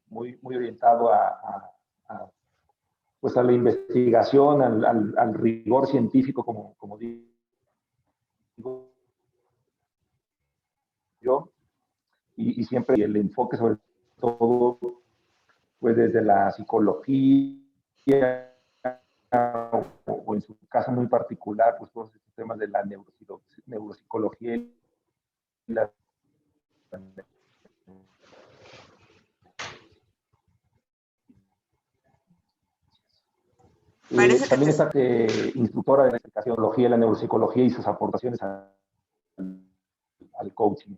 muy orientado pues a la investigación, al rigor científico, como digo yo, y siempre el enfoque sobre todo, pues desde la psicología, o en su caso muy particular, pues todos estos temas de la neuropsicología y la también está instructora de la psicología, la neuropsicología y sus aportaciones al coaching.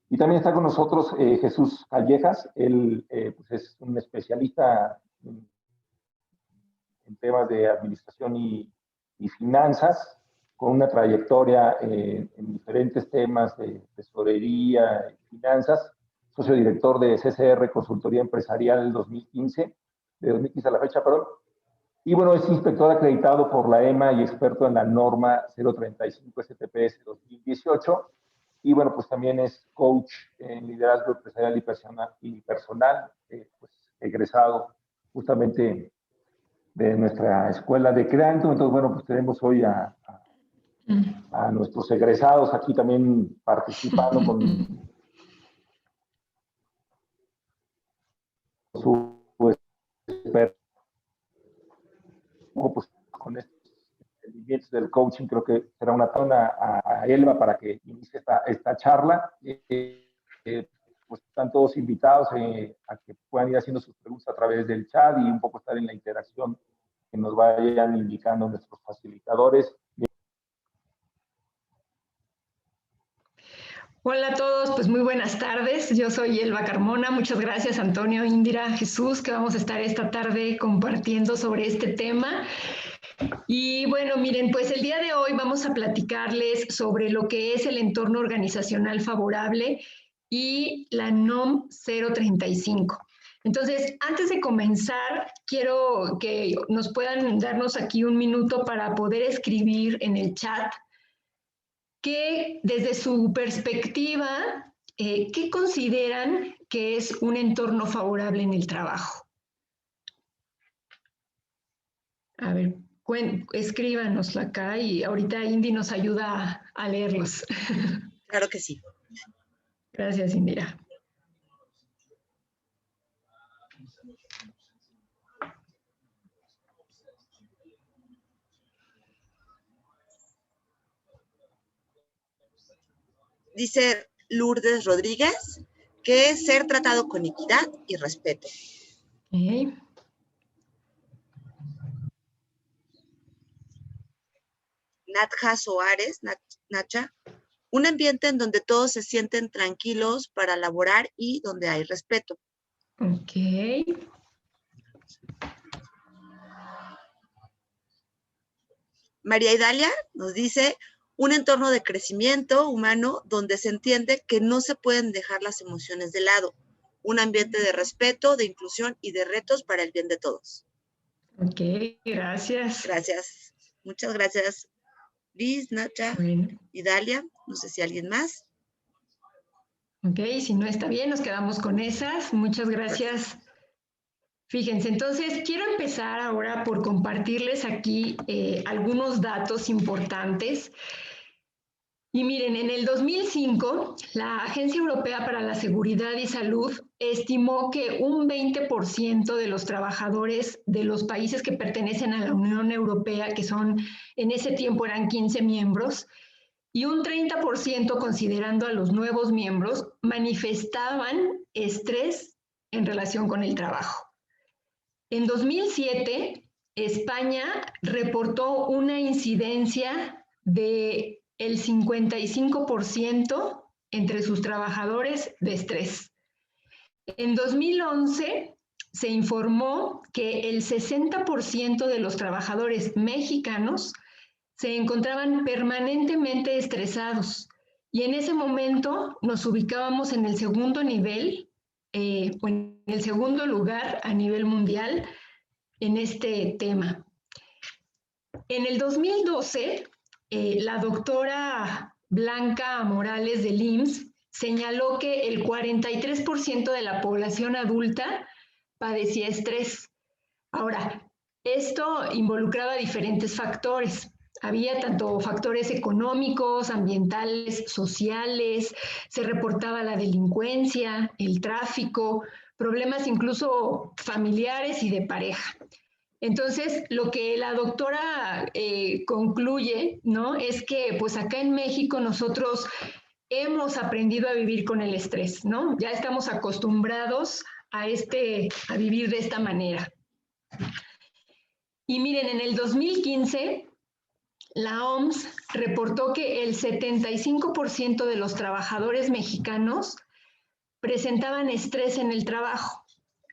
Y también está con nosotros Jesús Callejas. Él pues es un especialista en temas de administración y finanzas, con una trayectoria en diferentes temas de tesorería y finanzas, socio director de CCR Consultoría Empresarial del 2015, de 2015 a la fecha, perdón. Y bueno, es inspector acreditado por la EMA y experto en la norma 035 STPS 2018. Y bueno, pues también es coach en liderazgo empresarial y personal, pues egresado justamente de nuestra escuela de Creanto. Entonces, bueno, pues tenemos hoy a nuestros egresados aquí también participando con su experto, pues con estos entendimientos del coaching. Creo que será una tona a Elba para que inicie esta charla. Pues están todos invitados a que puedan ir haciendo sus preguntas a través del chat y un poco estar en la interacción que nos vayan indicando nuestros facilitadores. Hola a todos, pues muy buenas tardes. Yo soy Elba Carmona. Muchas gracias, Antonio, Indira, Jesús, que vamos a estar esta tarde compartiendo sobre este tema. Y bueno, miren, pues el día de hoy vamos a platicarles sobre lo que es el entorno organizacional favorable y la NOM 035. Entonces, antes de comenzar, quiero que nos puedan darnos aquí un minuto para poder escribir en el chat que desde su perspectiva, ¿qué consideran que es un entorno favorable en el trabajo? A ver, escríbanoslo acá y ahorita Indy nos ayuda a leerlos. Claro que sí. Gracias, Indira. Dice Lourdes Rodríguez que es ser tratado con equidad y respeto. Okay. Natja Soares, Nacha, un ambiente en donde todos se sienten tranquilos para laborar y donde hay respeto. Ok. María Idalia nos dice un entorno de crecimiento humano donde se entiende que no se pueden dejar las emociones de lado. Un ambiente de respeto, de inclusión y de retos para el bien de todos. Ok, gracias. Gracias. Muchas gracias. Liz, Nacha, Idalia, no sé si alguien más. Ok, si no está bien, nos quedamos con esas. Muchas gracias. Fíjense, entonces quiero empezar ahora por compartirles aquí algunos datos importantes. Y miren, en el 2005, la Agencia Europea para la Seguridad y Salud estimó que un 20% de los trabajadores de los países que pertenecen a la Unión Europea, que son, en ese tiempo eran 15 miembros, y un 30% considerando a los nuevos miembros, manifestaban estrés en relación con el trabajo. En 2007, España reportó una incidencia de el 55% entre sus trabajadores de estrés. En 2011 se informó que el 60% de los trabajadores mexicanos se encontraban permanentemente estresados y en ese momento nos ubicábamos en el segundo nivel, o en el segundo lugar a nivel mundial en este tema. En el 2012, la doctora Blanca Morales del IMSS señaló que el 43% de la población adulta padecía estrés. Ahora, esto involucraba diferentes factores. Había tanto factores económicos, ambientales, sociales, se reportaba la delincuencia, el tráfico, problemas incluso familiares y de pareja. Entonces, lo que la doctora concluye, ¿no? Es que pues acá en México nosotros hemos aprendido a vivir con el estrés, ¿no? Ya estamos acostumbrados a vivir de esta manera. Y miren, en el 2015, la OMS reportó que el 75% de los trabajadores mexicanos presentaban estrés en el trabajo,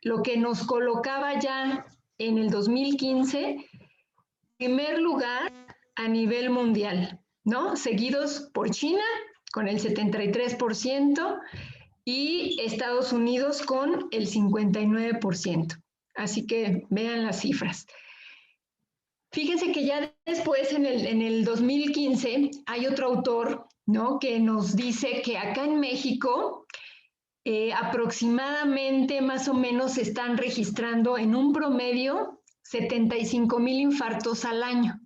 lo que nos colocaba ya en el 2015 en primer lugar a nivel mundial, ¿no? Seguidos por China con el 73% y Estados Unidos con el 59%. Así que vean las cifras. Fíjense que ya después, en el 2015, hay otro autor, ¿no?, que nos dice que acá en México aproximadamente más o menos se están registrando en un promedio 75,000 infartos al año,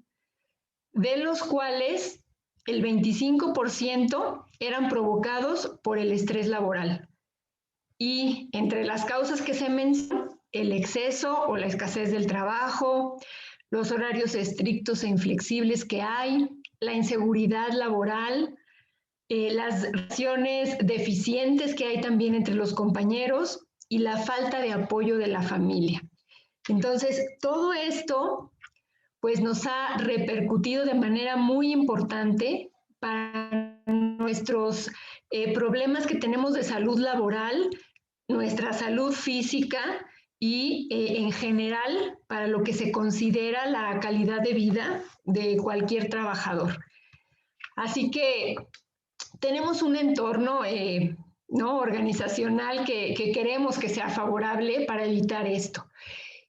de los cuales el 25% eran provocados por el estrés laboral. Y entre las causas que se mencionan, el exceso o la escasez del trabajo, los horarios estrictos e inflexibles que hay, la inseguridad laboral, las relaciones deficientes que hay también entre los compañeros y la falta de apoyo de la familia. Entonces, todo esto pues nos ha repercutido de manera muy importante para nuestros problemas que tenemos de salud laboral, nuestra salud física y en general para lo que se considera la calidad de vida de cualquier trabajador. Así que tenemos un entorno ¿no?, organizacional que queremos que sea favorable para evitar esto.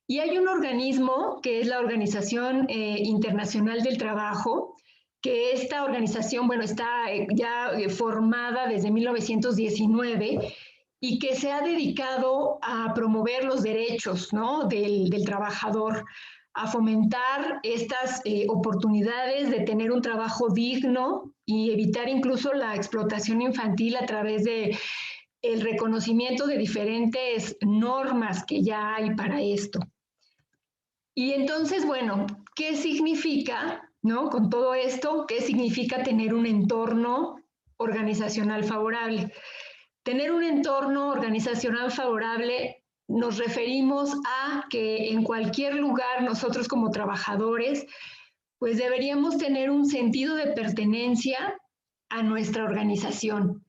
Y hay un organismo que es la Organización Internacional del Trabajo, que esta organización, bueno, está ya formada desde 1919 y que se ha dedicado a promover los derechos, ¿no?, del trabajador, a fomentar estas oportunidades de tener un trabajo digno y evitar incluso la explotación infantil a través de el reconocimiento de diferentes normas que ya hay para esto. Y entonces, bueno, ¿qué significa, ¿no?, con todo esto? ¿Qué significa tener un entorno organizacional favorable? Tener un entorno organizacional favorable nos referimos a que en cualquier lugar nosotros como trabajadores pues deberíamos tener un sentido de pertenencia a nuestra organización,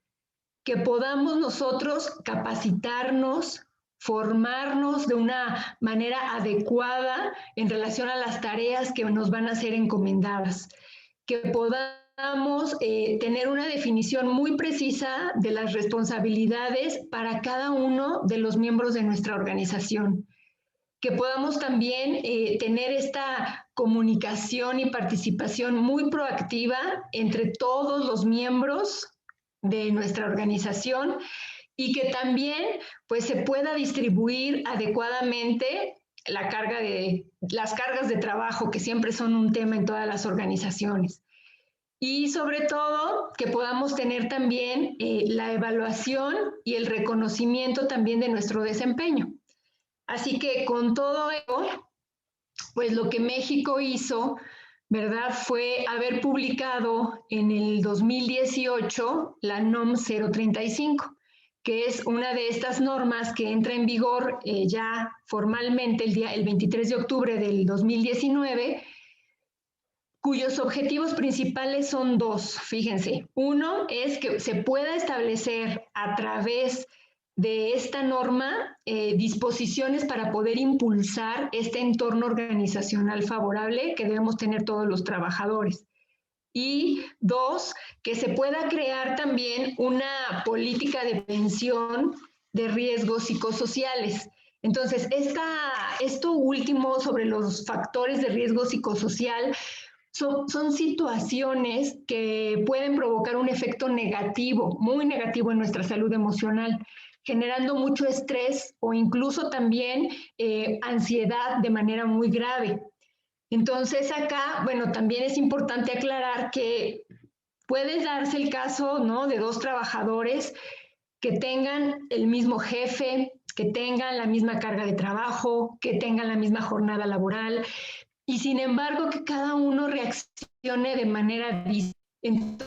que podamos nosotros capacitarnos, formarnos de una manera adecuada en relación a las tareas que nos van a ser encomendadas, que podamos tener una definición muy precisa de las responsabilidades para cada uno de los miembros de nuestra organización, que podamos también tener esta comunicación y participación muy proactiva entre todos los miembros de nuestra organización y que también pues se pueda distribuir adecuadamente las cargas de trabajo, que siempre son un tema en todas las organizaciones. Y sobre todo que podamos tener también la evaluación y el reconocimiento también de nuestro desempeño. Así que con todo ello, pues lo que México hizo, ¿verdad?, fue haber publicado en el 2018 la NOM 035, que es una de estas normas que entra en vigor ya formalmente el 23 de octubre del 2019, cuyos objetivos principales son dos, fíjense. Uno es que se pueda establecer a través de esta norma disposiciones para poder impulsar este entorno organizacional favorable que debemos tener todos los trabajadores. Y dos, que se pueda crear también una política de prevención de riesgos psicosociales. Entonces, esto último sobre los factores de riesgo psicosocial, son situaciones que pueden provocar un efecto negativo, muy negativo en nuestra salud emocional, generando mucho estrés o incluso también ansiedad de manera muy grave. Entonces acá, bueno, también es importante aclarar que puede darse el caso, ¿no?, de dos trabajadores que tengan el mismo jefe, que tengan la misma carga de trabajo, que tengan la misma jornada laboral, y sin embargo que cada uno reaccione de manera distinta.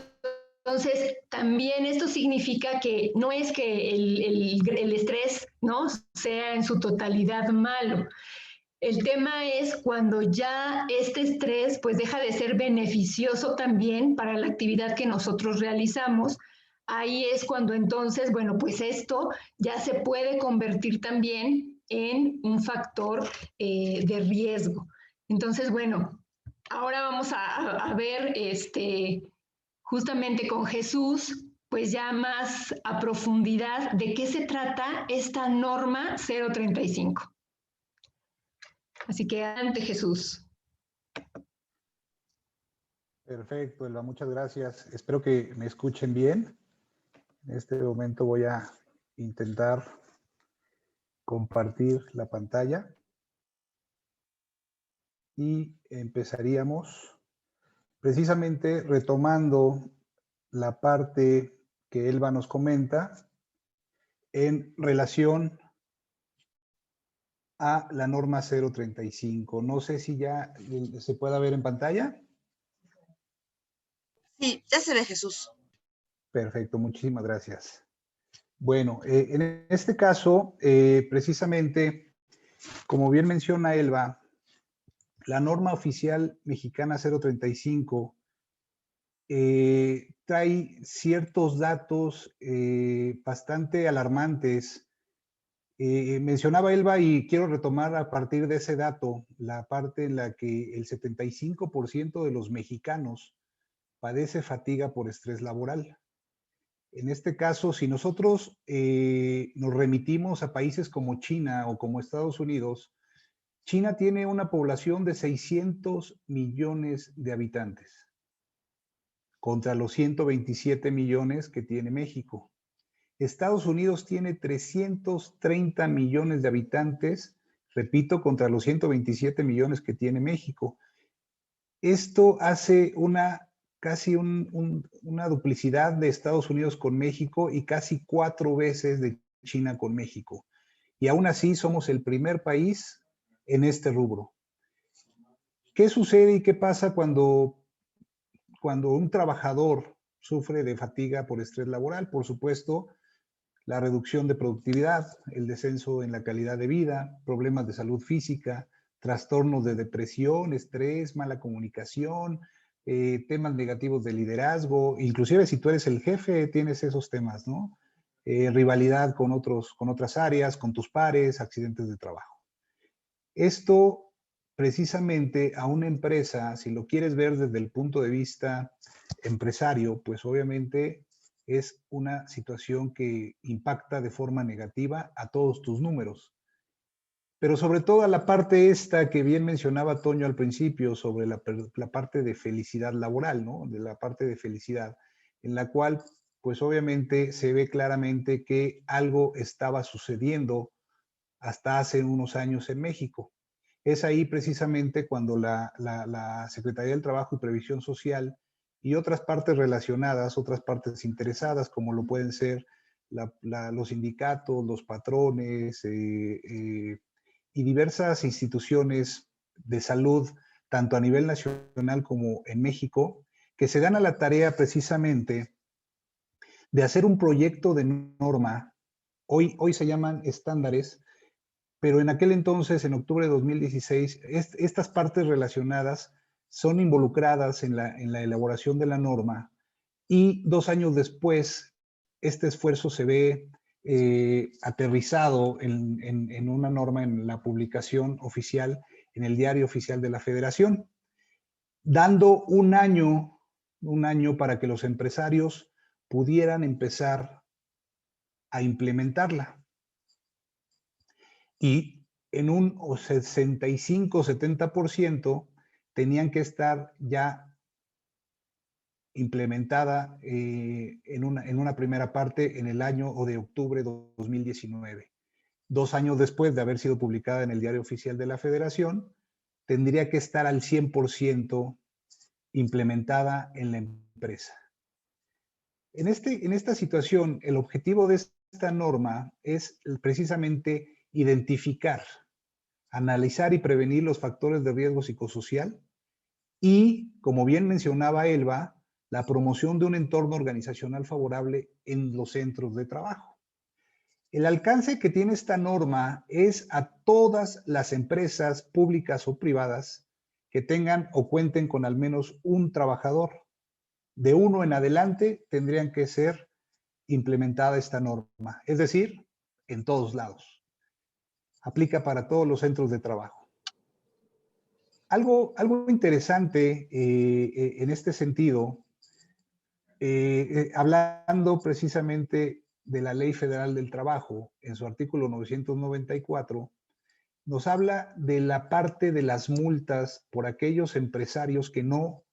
Entonces, también esto significa que no es que el estrés, ¿no?, sea en su totalidad malo. El tema es cuando ya este estrés pues deja de ser beneficioso también para la actividad que nosotros realizamos. Ahí es cuando entonces, bueno, pues esto ya se puede convertir también en un factor de riesgo. Entonces, bueno, ahora vamos a ver justamente con Jesús, pues ya más a profundidad de qué se trata esta norma 035. Así que adelante, Jesús. Perfecto, Elba, muchas gracias. Espero que me escuchen bien. En este momento voy a intentar compartir la pantalla y empezaríamos precisamente retomando la parte que Elba nos comenta en relación a la norma 035. No sé si ya se pueda ver en pantalla. Sí, ya se ve, Jesús. Perfecto, muchísimas gracias. Bueno, en este caso, precisamente, como bien menciona Elba, la norma oficial mexicana 035 trae ciertos datos bastante alarmantes. Mencionaba Elba, y quiero retomar a partir de ese dato, la parte en la que el 75% de los mexicanos padece fatiga por estrés laboral. En este caso, si nosotros nos remitimos a países como China o como Estados Unidos, China tiene una población de 600 millones de habitantes contra los 127 millones que tiene México. Estados Unidos tiene 330 millones de habitantes, repito, contra los 127 millones que tiene México. Esto hace casi una duplicidad de Estados Unidos con México y casi 4 veces de China con México. Y aún así somos el primer país en este rubro. ¿Qué sucede y qué pasa cuando un trabajador sufre de fatiga por estrés laboral? Por supuesto, la reducción de productividad, el descenso en la calidad de vida, problemas de salud física, trastornos de depresión, estrés, mala comunicación, temas negativos de liderazgo, inclusive si tú eres el jefe tienes esos temas, ¿no? Rivalidad con otras áreas, con tus pares, accidentes de trabajo. Esto precisamente a una empresa, si lo quieres ver desde el punto de vista empresario, pues obviamente es una situación que impacta de forma negativa a todos tus números. Pero sobre todo a la parte esta que bien mencionaba Toño al principio, sobre la parte de felicidad laboral, ¿no? De la parte de felicidad, en la cual pues obviamente se ve claramente que algo estaba sucediendo hasta hace unos años en México. Es ahí precisamente cuando la Secretaría del Trabajo y Previsión Social y otras partes relacionadas, otras partes interesadas, como lo pueden ser los sindicatos, los patrones y diversas instituciones de salud, tanto a nivel nacional como en México, que se dan a la tarea precisamente de hacer un proyecto de norma. Hoy se llaman estándares, pero en aquel entonces, en octubre de 2016, estas partes relacionadas son involucradas en la elaboración de la norma, y 2 años después este esfuerzo se ve aterrizado en una norma, en la publicación oficial en el Diario Oficial de la Federación, dando un año para que los empresarios pudieran empezar a implementarla. Y en un 65-70% tenían que estar ya implementada en una primera parte en el año o de octubre de 2019. 2 años después de haber sido publicada en el Diario Oficial de la Federación, tendría que estar al 100% implementada en la empresa. En esta situación, el objetivo de esta norma es precisamente identificar, analizar y prevenir los factores de riesgo psicosocial y, como bien mencionaba Elba, la promoción de un entorno organizacional favorable en los centros de trabajo. El alcance que tiene esta norma es a todas las empresas públicas o privadas que tengan o cuenten con al menos un trabajador. De 1 en adelante tendrían que ser implementada esta norma, es decir, en todos lados. Aplica para todos los centros de trabajo. Algo interesante en este sentido, hablando precisamente de la Ley Federal del Trabajo, en su artículo 994, nos habla de la parte de las multas por aquellos empresarios que no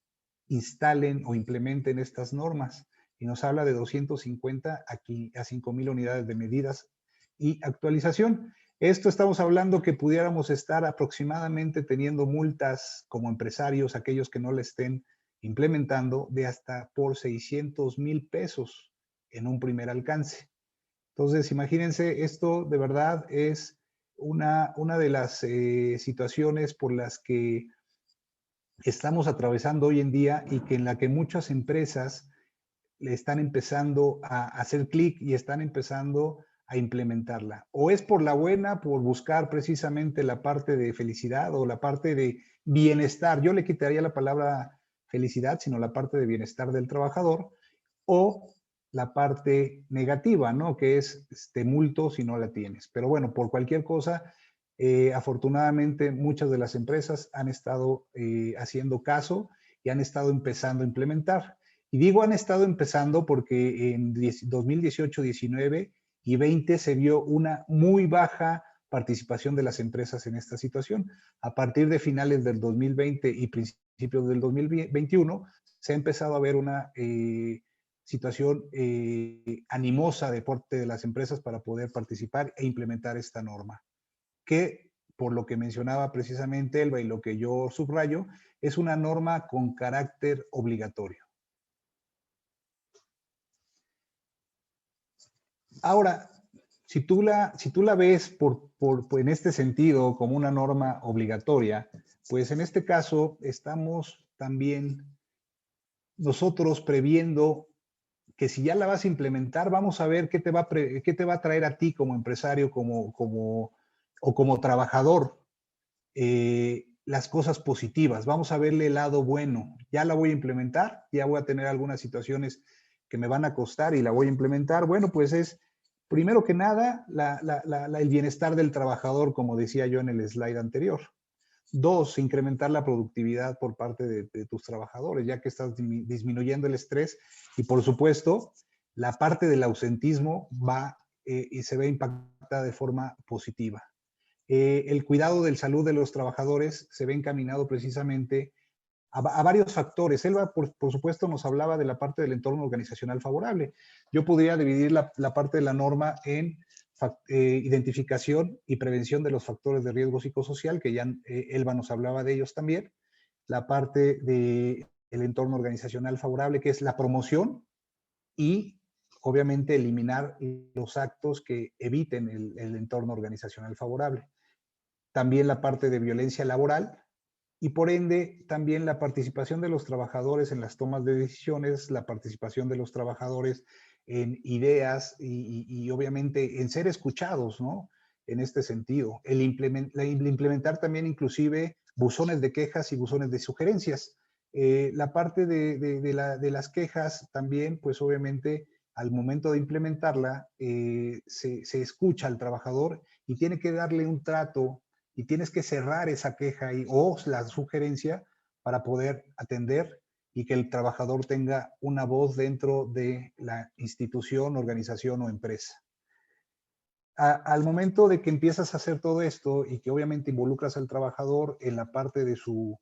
instalen o implementen estas normas, y nos habla de 250 a 5,000 unidades de medidas y actualización. Esto estamos hablando que pudiéramos estar aproximadamente teniendo multas como empresarios, aquellos que no le estén implementando, de hasta por 600,000 pesos en un primer alcance. Entonces, imagínense, esto de verdad es una de las situaciones por las que estamos atravesando hoy en día y que en la que muchas empresas le están empezando a hacer clic y están empezando a implementarla. O es por la buena, por buscar precisamente la parte de felicidad o la parte de bienestar. Yo le quitaría la palabra felicidad, sino la parte de bienestar del trabajador, o la parte negativa, ¿no? Que es te multo si no la tienes. Pero bueno, por cualquier cosa, afortunadamente muchas de las empresas han estado haciendo caso y han estado empezando a implementar. Y digo han estado empezando porque en 2018, 19 y 20 se vio una muy baja participación de las empresas en esta situación. A partir de finales del 2020 y principios del 2021 se ha empezado a ver una situación animosa de parte de las empresas para poder participar e implementar esta norma, que por lo que mencionaba precisamente Elba y lo que yo subrayo, es una norma con carácter obligatorio. Ahora, si tú la ves en este sentido como una norma obligatoria, pues en este caso estamos también nosotros previendo que si ya la vas a implementar, vamos a ver qué te va a traer a ti como empresario o como trabajador las cosas positivas. Vamos a verle el lado bueno. Ya la voy a implementar, ya voy a tener algunas situaciones que me van a costar y la voy a implementar. Bueno, pues es, primero que nada, el bienestar del trabajador, como decía yo en el slide anterior. 2, incrementar la productividad por parte de tus trabajadores, ya que estás disminuyendo el estrés. Y por supuesto, la parte del ausentismo va y se ve impactada de forma positiva. El cuidado de la salud de los trabajadores se ve encaminado precisamente a varios factores. Elba, por supuesto, nos hablaba de la parte del entorno organizacional favorable. Yo podría dividir la parte de la norma en identificación y prevención de los factores de riesgo psicosocial, que ya Elba nos hablaba de ellos también. La parte del entorno organizacional favorable, que es la promoción y, obviamente, eliminar los actos que eviten el entorno organizacional favorable. También la parte de violencia laboral y, por ende, también la participación de los trabajadores en las tomas de decisiones, la participación de los trabajadores en ideas y obviamente en ser escuchados, ¿no? En este sentido. El implementar también inclusive buzones de quejas y buzones de sugerencias. La parte de las quejas también, pues obviamente al momento de implementarla se escucha al trabajador y tiene que darle un trato y tienes que cerrar esa queja o la sugerencia para poder atender y que el trabajador tenga una voz dentro de la institución, organización o empresa. Al momento de que empiezas a hacer todo esto y que obviamente involucras al trabajador en la parte de su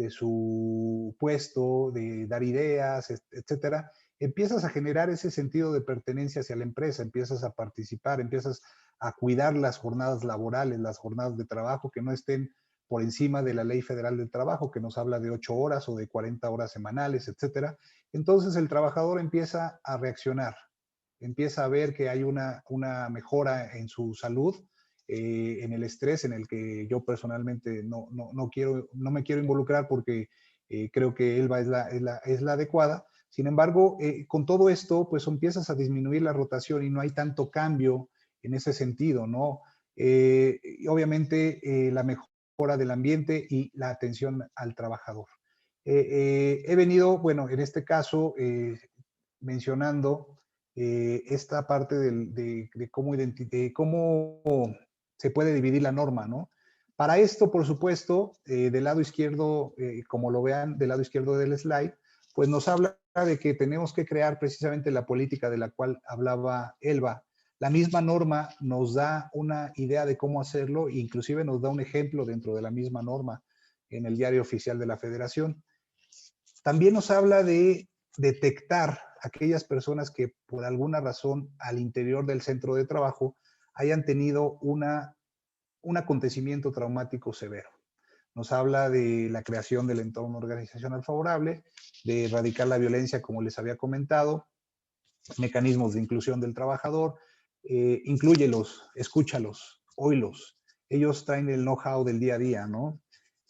su puesto, de dar ideas, etcétera, empiezas a generar ese sentido de pertenencia hacia la empresa, empiezas a participar, empiezas a cuidar las jornadas laborales, las jornadas de trabajo que no estén por encima de la Ley Federal del Trabajo, que nos habla de 8 horas o de 40 horas semanales, etcétera. Entonces el trabajador empieza a reaccionar, empieza a ver que hay una mejora en su salud, en el estrés, en el que yo personalmente no me quiero involucrar porque creo que ELBA es la adecuada. Sin embargo, con todo esto, pues empiezas a disminuir la rotación y no hay tanto cambio en ese sentido, ¿no? Y obviamente la mejora del ambiente y la atención al trabajador. He venido, bueno, en este caso, mencionando esta parte de cómo se puede dividir la norma, ¿no? Para esto, por supuesto, del lado izquierdo, como lo vean, del lado izquierdo del slide, pues nos habla de que tenemos que crear precisamente la política de la cual hablaba Elba. La misma norma nos da una idea de cómo hacerlo e inclusive nos da un ejemplo dentro de la misma norma en el Diario Oficial de la Federación. También nos habla de detectar aquellas personas que por alguna razón al interior del centro de trabajo hayan tenido un acontecimiento traumático severo. Nos habla de la creación del entorno organizacional favorable, de erradicar la violencia, como les había comentado, mecanismos de inclusión del trabajador, inclúyelos, escúchalos, óilos. Ellos traen el know-how del día a día, ¿no?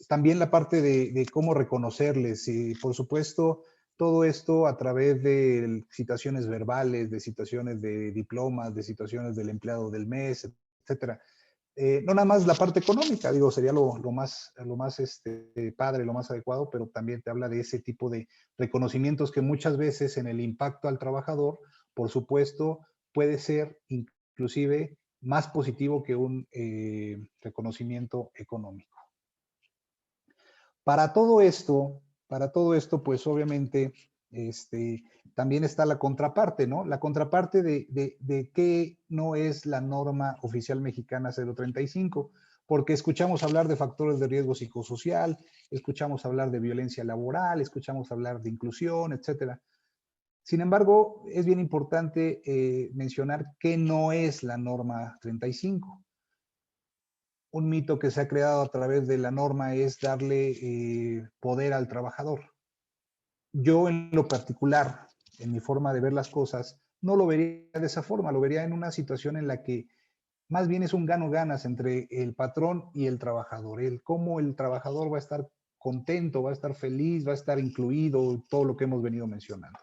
También la parte de cómo reconocerles y, por supuesto, todo esto a través de citaciones verbales, de citaciones de diplomas, de citaciones del empleado del mes, etcétera. No nada más la parte económica, digo, sería lo más padre, lo más adecuado, pero también te habla de ese tipo de reconocimientos que muchas veces en el impacto al trabajador, por supuesto, puede ser inclusive más positivo que un reconocimiento económico. Para todo esto, pues obviamente, también está la contraparte, ¿no? La contraparte de qué no es la norma oficial mexicana 035, porque escuchamos hablar de factores de riesgo psicosocial, escuchamos hablar de violencia laboral, escuchamos hablar de inclusión, etcétera. Sin embargo, es bien importante mencionar qué no es la norma 35. Un mito que se ha creado a través de la norma es darle poder al trabajador. Yo en lo particular, en mi forma de ver las cosas, no lo vería de esa forma, lo vería en una situación en la que más bien es un gano-ganas entre el patrón y el trabajador, el cómo el trabajador va a estar contento, va a estar feliz, va a estar incluido, todo lo que hemos venido mencionando.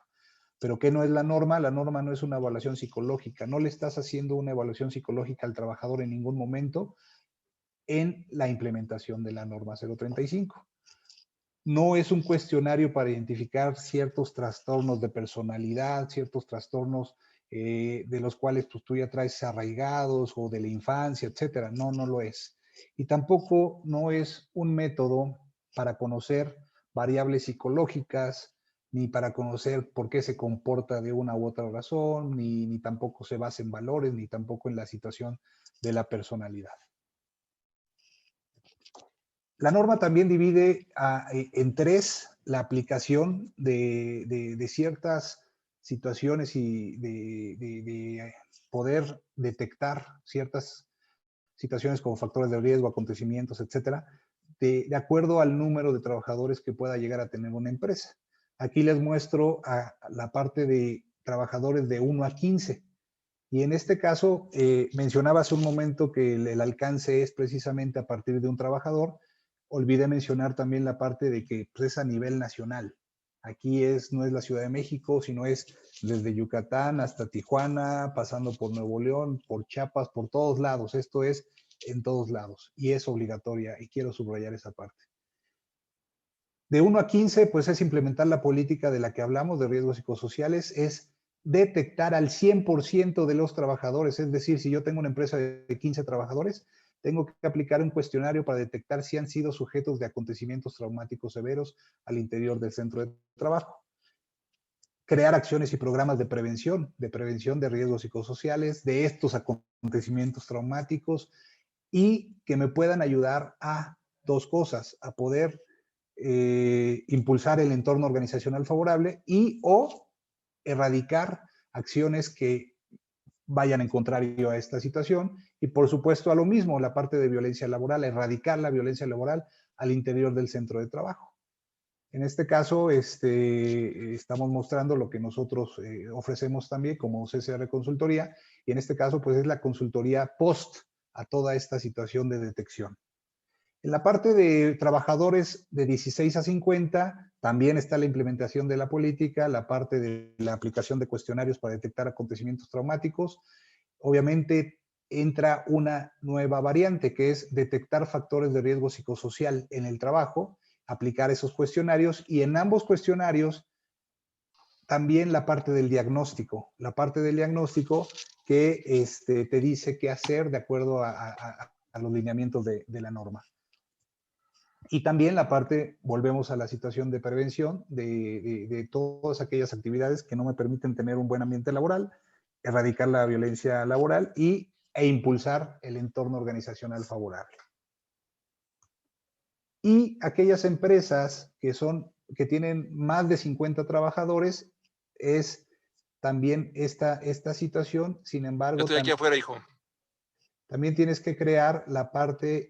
Pero ¿qué no es la norma? La norma no es una evaluación psicológica, no le estás haciendo una evaluación psicológica al trabajador en ningún momento en la implementación de la norma 035. No es un cuestionario para identificar ciertos trastornos de personalidad, ciertos trastornos de los cuales pues, tú ya traes arraigados o de la infancia, etcétera. No, no lo es. Y tampoco no es un método para conocer variables psicológicas, ni para conocer por qué se comporta de una u otra razón, ni tampoco se basa en valores, ni tampoco en la situación de la personalidad. La norma también divide en tres la aplicación de ciertas situaciones y de poder detectar ciertas situaciones como factores de riesgo, acontecimientos, etcétera, de acuerdo al número de trabajadores que pueda llegar a tener una empresa. Aquí les muestro a la parte de trabajadores de 1 a 15. Y en este caso, mencionaba hace un momento que el alcance es precisamente a partir de un trabajador. Olvidé mencionar también la parte de que pues, es a nivel nacional. Aquí no es la Ciudad de México, sino es desde Yucatán hasta Tijuana, pasando por Nuevo León, por Chiapas, por todos lados. Esto es en todos lados y es obligatoria y quiero subrayar esa parte. De 1 a 15, pues es implementar la política de la que hablamos de riesgos psicosociales, es detectar al 100% de los trabajadores. Es decir, si yo tengo una empresa de 15 trabajadores, tengo que aplicar un cuestionario para detectar si han sido sujetos de acontecimientos traumáticos severos al interior del centro de trabajo. Crear acciones y programas de prevención de riesgos psicosociales, de estos acontecimientos traumáticos y que me puedan ayudar a dos cosas, a poder impulsar el entorno organizacional favorable y o erradicar acciones que vayan en contrario a esta situación y por supuesto a lo mismo la parte de violencia laboral, erradicar la violencia laboral al interior del centro de trabajo. En este caso, estamos mostrando lo que nosotros ofrecemos también como CCR Consultoría, y en este caso, pues es la consultoría post a toda esta situación de detección. En la parte de trabajadores de 16 a 50, también está la implementación de la política, la parte de la aplicación de cuestionarios para detectar acontecimientos traumáticos. Obviamente, entra una nueva variante, que es detectar factores de riesgo psicosocial en el trabajo, aplicar esos cuestionarios, y en ambos cuestionarios también la parte del diagnóstico que te dice qué hacer de acuerdo a los lineamientos de la norma. Y también la parte, volvemos a la situación de prevención de todas aquellas actividades que no me permiten tener un buen ambiente laboral, erradicar la violencia laboral e impulsar el entorno organizacional favorable. Y aquellas empresas que tienen más de 50 trabajadores, es también esta situación. Sin embargo, yo estoy aquí afuera, hijo. También tienes que crear la parte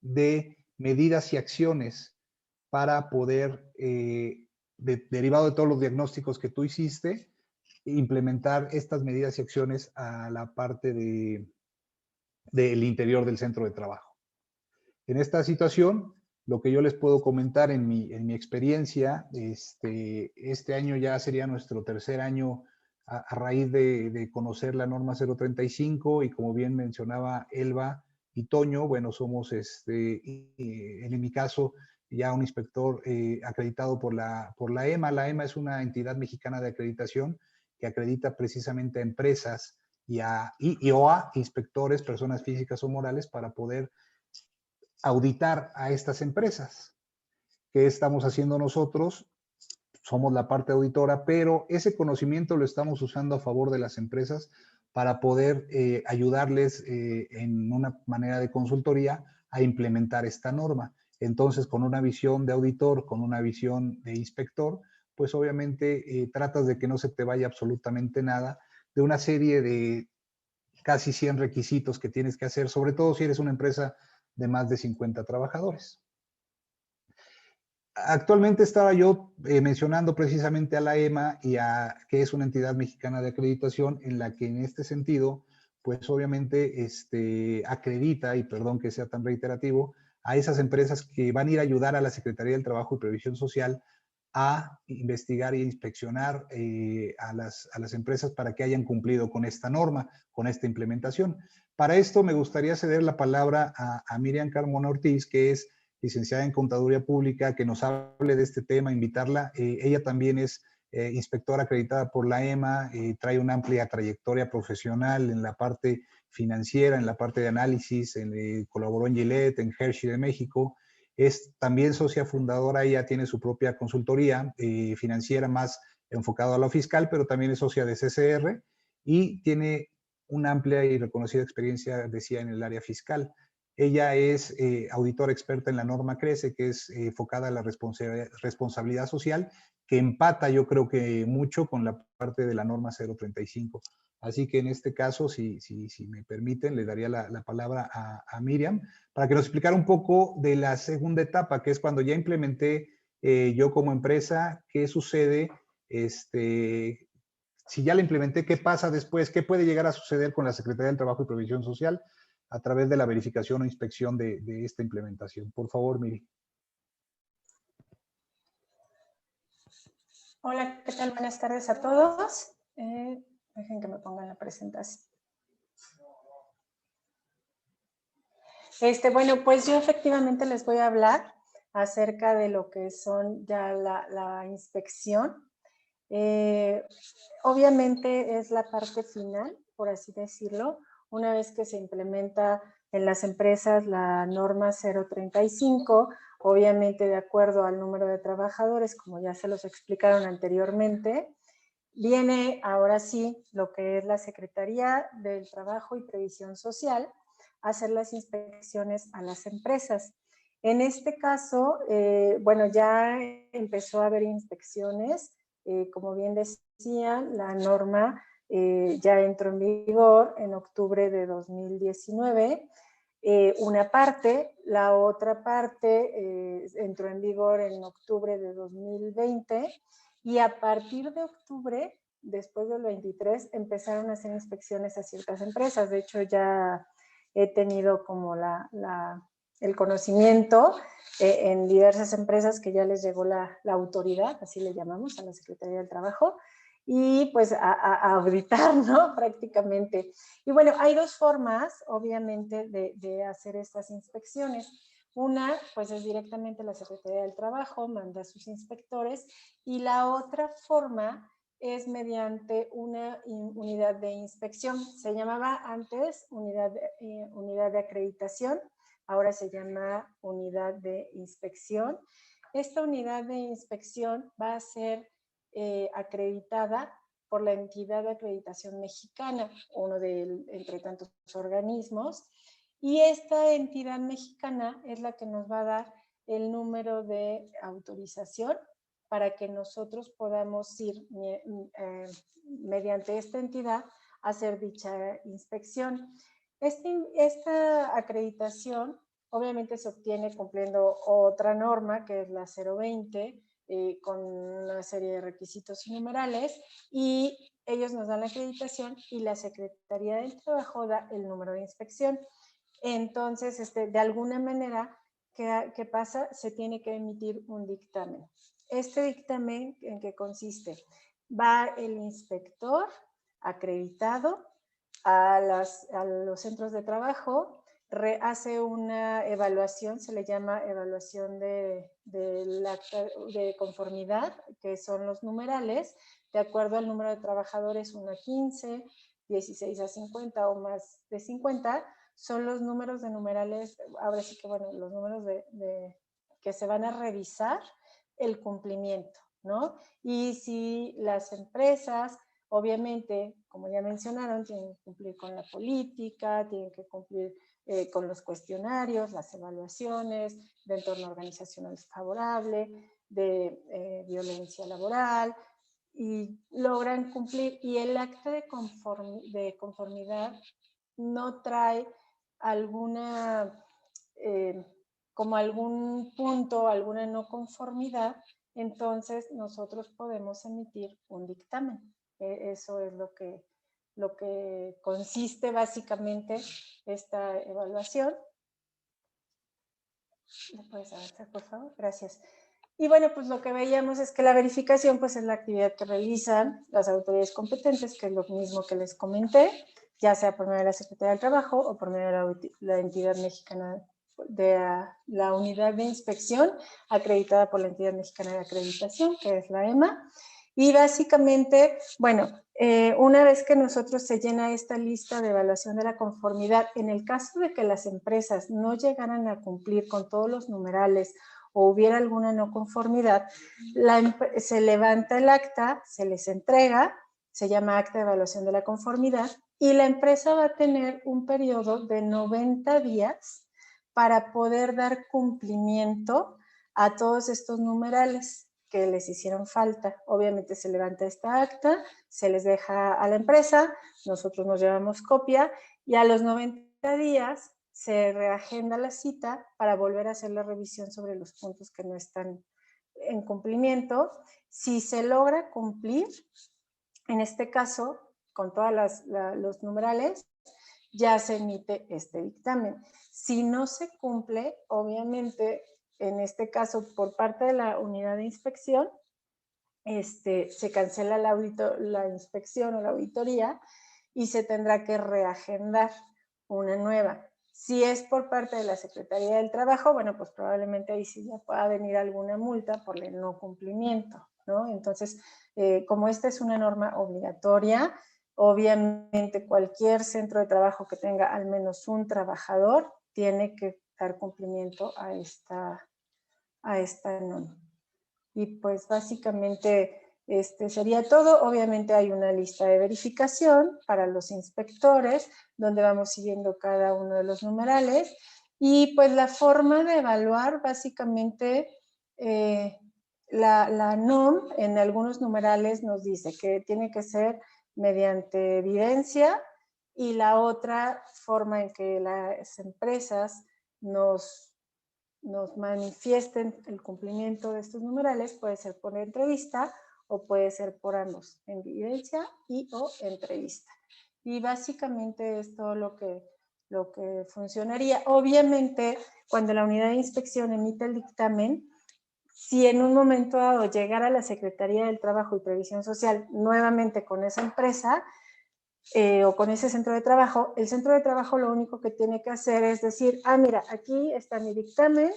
de medidas y acciones para poder, derivado de todos los diagnósticos que tú hiciste, implementar estas medidas y acciones a la parte del interior del centro de trabajo. En esta situación, lo que yo les puedo comentar en mi experiencia, este año ya sería nuestro tercer año a raíz de conocer la norma 035, y como bien mencionaba Elba y Toño, bueno, somos, en mi caso, ya un inspector acreditado por la EMA. La EMA es una entidad mexicana de acreditación que acredita precisamente a empresas y a inspectores, personas físicas o morales, para poder auditar a estas empresas. ¿Qué estamos haciendo nosotros? Somos la parte auditora, pero ese conocimiento lo estamos usando a favor de las empresas para poder ayudarles en una manera de consultoría a implementar esta norma. Entonces, con una visión de auditor, con una visión de inspector, pues obviamente tratas de que no se te vaya absolutamente nada de una serie de casi 100 requisitos que tienes que hacer, sobre todo si eres una empresa de más de 50 trabajadores. Actualmente estaba yo mencionando precisamente a la EMA, que es una entidad mexicana de acreditación, en la que en este sentido, pues obviamente acredita, y perdón que sea tan reiterativo, a esas empresas que van a ir a ayudar a la Secretaría del Trabajo y Previsión Social a investigar e inspeccionar a las empresas para que hayan cumplido con esta norma, con esta implementación. Para esto me gustaría ceder la palabra a Miriam Carmona Ortiz, que es licenciada en Contaduría Pública, que nos hable de este tema, invitarla. Ella también es inspectora acreditada por la EMA, trae una amplia trayectoria profesional en la parte financiera, en la parte de análisis, colaboró en Gillette, en Hershey de México. Es también socia fundadora, ella tiene su propia consultoría financiera más enfocada a lo fiscal, pero también es socia de CCR y tiene una amplia y reconocida experiencia, decía, en el área fiscal. Ella es auditora experta en la norma CRECE, que es enfocada a la responsabilidad social, que empata, yo creo que mucho, con la parte de la norma 035. Así que en este caso, si me permiten, le daría la palabra a Miriam para que nos explicara un poco de la segunda etapa, que es cuando ya implementé yo como empresa, qué sucede, si ya la implementé, qué pasa después, qué puede llegar a suceder con la Secretaría del Trabajo y Previsión Social a través de la verificación o inspección de esta implementación. Por favor, Miri. Hola, ¿qué tal? Buenas tardes a todos. Dejen que me pongan la presentación. Bueno, pues yo efectivamente les voy a hablar acerca de lo que son ya la inspección. Obviamente es la parte final, por así decirlo, una vez que se implementa en las empresas la norma 035, obviamente de acuerdo al número de trabajadores, como ya se los explicaron anteriormente, viene ahora sí lo que es la Secretaría del Trabajo y Previsión Social a hacer las inspecciones a las empresas. En este caso, bueno, ya empezó a haber inspecciones. Como bien decía, la norma ya entró en vigor en octubre de 2019. Una parte, la otra parte entró en vigor en octubre de 2020 y a partir de octubre, después del 23, empezaron a hacer inspecciones a ciertas empresas. De hecho, ya he tenido como el conocimiento en diversas empresas que ya les llegó la autoridad, así le llamamos, a la Secretaría del Trabajo, y pues a auditar, ¿no? Prácticamente. Y bueno, hay dos formas, obviamente, de hacer estas inspecciones. Una, pues es directamente la Secretaría del Trabajo, manda a sus inspectores, y la otra forma es mediante una unidad de inspección. Se llamaba antes unidad de acreditación, ahora se llama unidad de inspección. Esta unidad de inspección va a ser acreditada por la entidad de acreditación mexicana, uno de entre tantos organismos, y esta entidad mexicana es la que nos va a dar el número de autorización para que nosotros podamos ir mediante esta entidad a hacer dicha inspección. Esta acreditación obviamente se obtiene cumpliendo otra norma que es la 020, con una serie de requisitos y numerales, y ellos nos dan la acreditación y la Secretaría del Trabajo da el número de inspección. Entonces, de alguna manera, ¿qué pasa? Se tiene que emitir un dictamen. Este dictamen, ¿en qué consiste? Va el inspector acreditado a los centros de trabajo, hace una evaluación, se le llama evaluación de conformidad, que son los numerales, de acuerdo al número de trabajadores, 1 a 15, 16 a 50 o más de 50, son los números de numerales, ahora sí que bueno, los números que se van a revisar el cumplimiento, ¿no? Y si las empresas, obviamente, como ya mencionaron, tienen que cumplir con la política, tienen que cumplir con los cuestionarios, las evaluaciones de entorno organizacional favorable, de violencia laboral, y logran cumplir. Y el acta de conformidad no trae alguna, como algún punto, alguna no conformidad, entonces nosotros podemos emitir un dictamen. Eso es lo que consiste básicamente esta evaluación. ¿Me puedes avanzar, por favor? Gracias. Y bueno, pues lo que veíamos es que la verificación pues es la actividad que realizan las autoridades competentes, que es lo mismo que les comenté, ya sea por medio de la Secretaría del Trabajo o por medio de la entidad mexicana de la unidad de inspección acreditada por la entidad mexicana de acreditación, que es la EMA. Y básicamente, bueno, una vez que nosotros se llena esta lista de evaluación de la conformidad, en el caso de que las empresas no llegaran a cumplir con todos los numerales o hubiera alguna no conformidad, se levanta el acta, se les entrega, se llama acta de evaluación de la conformidad, y la empresa va a tener un periodo de 90 días para poder dar cumplimiento a todos estos numerales que les hicieron falta. Obviamente se levanta esta acta, se les deja a la empresa, nosotros nos llevamos copia y a los 90 días se reagenda la cita para volver a hacer la revisión sobre los puntos que no están en cumplimiento. Si se logra cumplir, en este caso, con todos los numerales, ya se emite este dictamen. Si no se cumple, obviamente, en este caso, por parte de la unidad de inspección, se cancela la inspección o la auditoría y se tendrá que reagendar una nueva. Si es por parte de la Secretaría del Trabajo, bueno, pues probablemente ahí sí ya pueda venir alguna multa por el no cumplimiento, ¿no? Entonces, como esta es una norma obligatoria, obviamente cualquier centro de trabajo que tenga al menos un trabajador tiene que dar cumplimiento a esta norma. Y pues básicamente sería todo. Obviamente hay una lista de verificación para los inspectores donde vamos siguiendo cada uno de los numerales Y pues la forma de evaluar, básicamente, la NOM en algunos numerales nos dice que tiene que ser mediante evidencia, y la otra forma en que las empresas nos manifiesten el cumplimiento de estos numerales puede ser por entrevista o puede ser por ambos, evidencia y o entrevista. Y básicamente es todo lo que funcionaría. Obviamente, cuando la unidad de inspección emite el dictamen, si en un momento dado llegara a la Secretaría del Trabajo y Previsión Social nuevamente con esa empresa o con ese centro de trabajo, el centro de trabajo lo único que tiene que hacer es decir, mira, aquí está mi dictamen.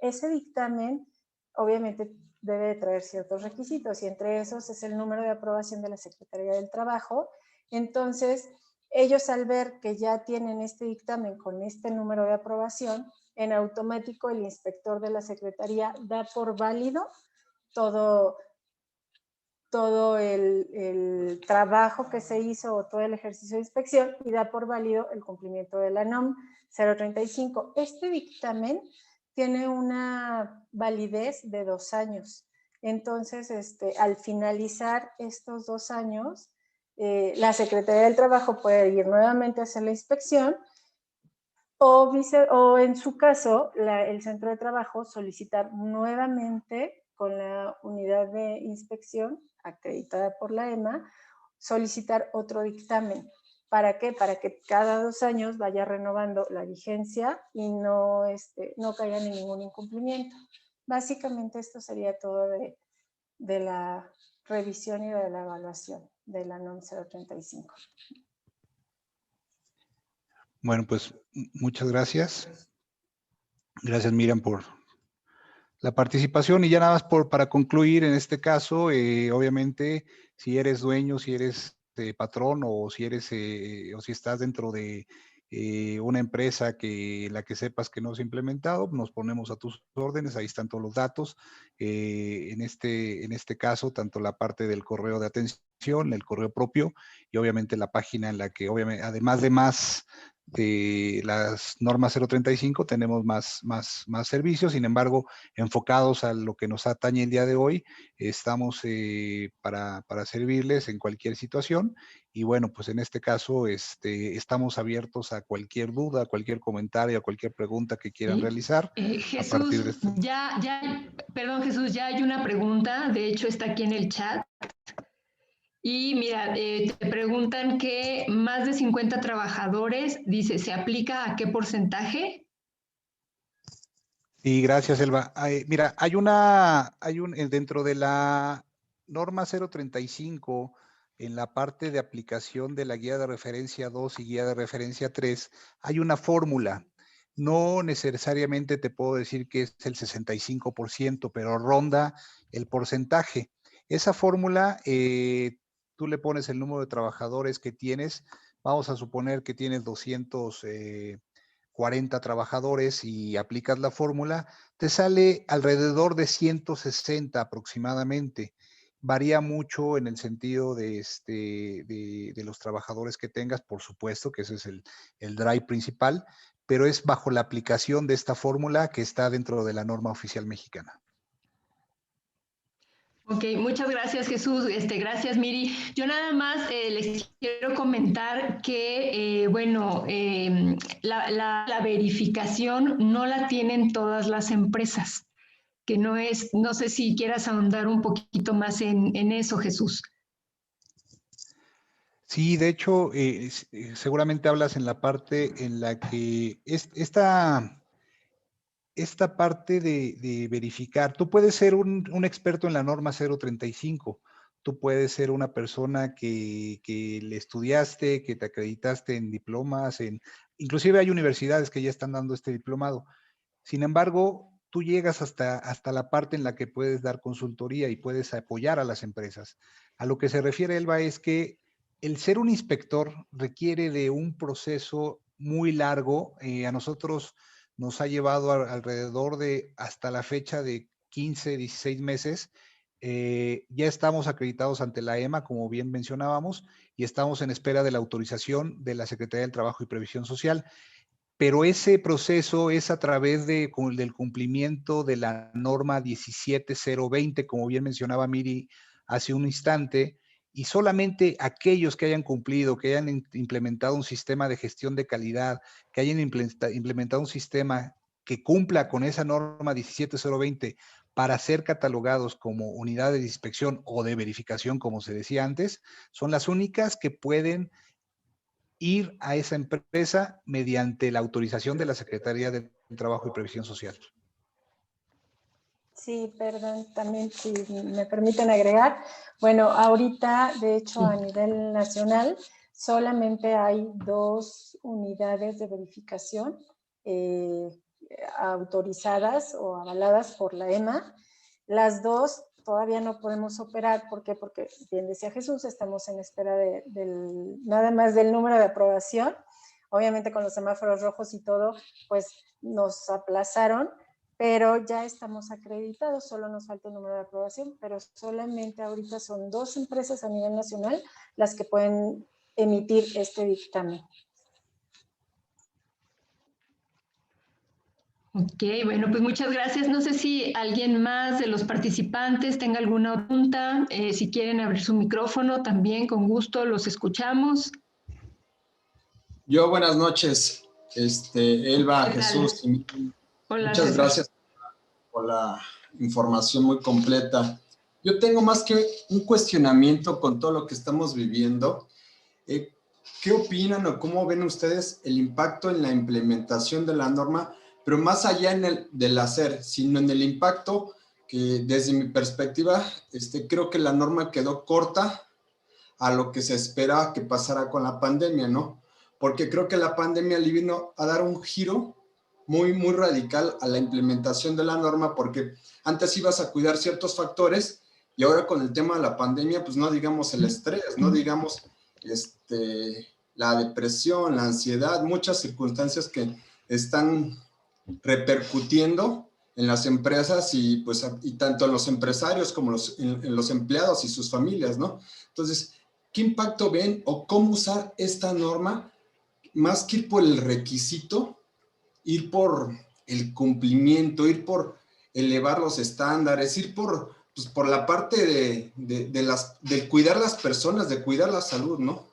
Ese dictamen obviamente debe de traer ciertos requisitos, y entre esos es el número de aprobación de la Secretaría del Trabajo. Entonces, ellos, al ver que ya tienen este dictamen con este número de aprobación, en automático el inspector de la Secretaría da por válido todo el trabajo que se hizo o todo el ejercicio de inspección, y da por válido el cumplimiento de la NOM 035. Este dictamen tiene una validez de 2 años. Entonces, al finalizar estos 2 años, la Secretaría del Trabajo puede ir nuevamente a hacer la inspección, o en su caso, el centro de trabajo solicitar nuevamente con la unidad de inspección acreditada por la EMA, solicitar otro dictamen. ¿Para qué? Para que cada 2 años vaya renovando la vigencia y no caigan en ningún incumplimiento. Básicamente esto sería todo de la revisión y de la evaluación de la NOM 035. Bueno, pues muchas gracias. Gracias, Miriam, por la participación. Y ya nada más para concluir, en este caso, obviamente, si eres dueño, si eres patrón, o si eres o si estás dentro de una empresa la que sepas que no se ha implementado, nos ponemos a tus órdenes. Ahí están todos los datos. En este caso, tanto la parte del correo de atención, el correo propio, y obviamente la página en la que, obviamente, además de las normas 035, tenemos más servicios. Sin embargo, enfocados a lo que nos atañe el día de hoy, estamos para servirles en cualquier situación. Y bueno, pues en este caso estamos abiertos a cualquier duda, a cualquier comentario, a cualquier pregunta que quieran realizar. Jesús, a partir de esto. Perdón, Jesús, ya hay una pregunta, de hecho está aquí en el chat. Y mira, te preguntan que más de 50 trabajadores, dice, ¿se aplica a qué porcentaje? Sí, gracias, Elba. Mira, dentro de la norma 035, en la parte de aplicación de la guía de referencia 2 y guía de referencia 3, hay una fórmula. No necesariamente te puedo decir que es el 65%, pero ronda el porcentaje. Esa fórmula, tú le pones el número de trabajadores que tienes. Vamos a suponer que tienes 240 trabajadores y aplicas la fórmula, te sale alrededor de 160 aproximadamente. Varía mucho en el sentido de los trabajadores que tengas, por supuesto, que ese es el drive principal, pero es bajo la aplicación de esta fórmula que está dentro de la norma oficial mexicana. Ok, muchas gracias, Jesús. Gracias, Miri. Yo nada más les quiero comentar que, la verificación no la tienen todas las empresas, que no sé si quieras ahondar un poquito más en eso, Jesús. Sí, de hecho, seguramente hablas en la parte en la que esta parte de verificar, tú puedes ser un experto en la norma 035, tú puedes ser una persona que le estudiaste, que te acreditaste en diplomas, inclusive hay universidades que ya están dando este diplomado. Sin embargo, tú llegas hasta la parte en la que puedes dar consultoría y puedes apoyar a las empresas. A lo que se refiere, Elba, es que el ser un inspector requiere de un proceso muy largo. A nosotros nos ha llevado alrededor de, hasta la fecha, de 15, 16 meses. Ya estamos acreditados ante la EMA, como bien mencionábamos, y estamos en espera de la autorización de la Secretaría del Trabajo y Previsión Social. pero ese proceso es a través del cumplimiento de la norma 17020, como bien mencionaba Miri hace un instante, y solamente aquellos que hayan cumplido, que hayan implementado un sistema de gestión de calidad, que hayan implementado un sistema que cumpla con esa norma 17020 para ser catalogados como unidades de inspección o de verificación, como se decía antes, son las únicas que pueden ir a esa empresa mediante la autorización de la Secretaría del Trabajo y Previsión Social. Sí, perdón, también si me permiten agregar. Bueno, ahorita, de hecho, a nivel nacional, solamente hay 2 unidades de verificación autorizadas o avaladas por la EMA. Las 2 todavía no podemos operar. ¿Por qué? Porque, bien decía Jesús, estamos en espera nada más del número de aprobación. Obviamente con los semáforos rojos y todo, pues nos aplazaron, pero ya estamos acreditados, solo nos falta el número de aprobación, pero solamente ahorita son 2 empresas a nivel nacional las que pueden emitir este dictamen. Ok, bueno, pues muchas gracias. No sé si alguien más de los participantes tenga alguna pregunta. Si quieren abrir su micrófono, también con gusto los escuchamos. Yo, buenas noches, Elba, Jesús. Hola, muchas César. Gracias por la información muy completa. Yo tengo más que un cuestionamiento con todo lo que estamos viviendo. ¿Qué opinan o cómo ven ustedes el impacto en la implementación de la norma, pero más allá del hacer, sino en el impacto que desde mi perspectiva, creo que la norma quedó corta a lo que se esperaba que pasara con la pandemia, ¿no? Porque creo que la pandemia le vino a dar un giro muy, muy radical a la implementación de la norma, porque antes ibas a cuidar ciertos factores y ahora con el tema de la pandemia, pues no digamos el estrés, no digamos la depresión, la ansiedad, muchas circunstancias que están repercutiendo en las empresas y tanto en los empresarios como en los empleados y sus familias, ¿no? Entonces, ¿qué impacto ven o cómo usar esta norma más que ir por el requisito, ir por el cumplimiento, ir por elevar los estándares, ir por la parte de cuidar las personas, de cuidar la salud, ¿no?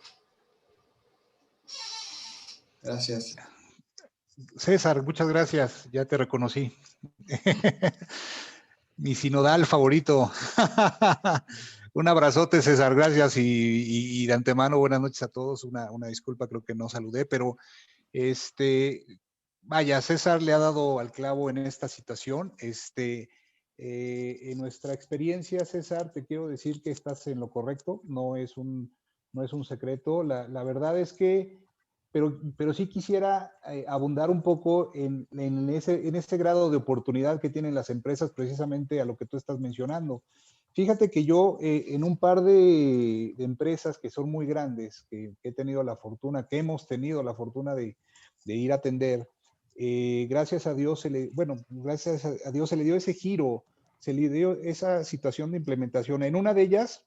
Gracias. César, muchas gracias, ya te reconocí. Mi sinodal favorito. Un abrazote, César, gracias y de antemano buenas noches a todos. Una disculpa, creo que no saludé, pero vaya, César le ha dado al clavo en esta situación. En nuestra experiencia, César, te quiero decir que estás en lo correcto, no es un secreto. La verdad es que, pero sí quisiera abundar un poco en ese grado de oportunidad que tienen las empresas, precisamente a lo que tú estás mencionando. Fíjate que yo en un par de empresas que son muy grandes, que hemos tenido la fortuna de ir a atender, gracias a Dios gracias a Dios se le dio ese giro, se le dio esa situación de implementación. En una de ellas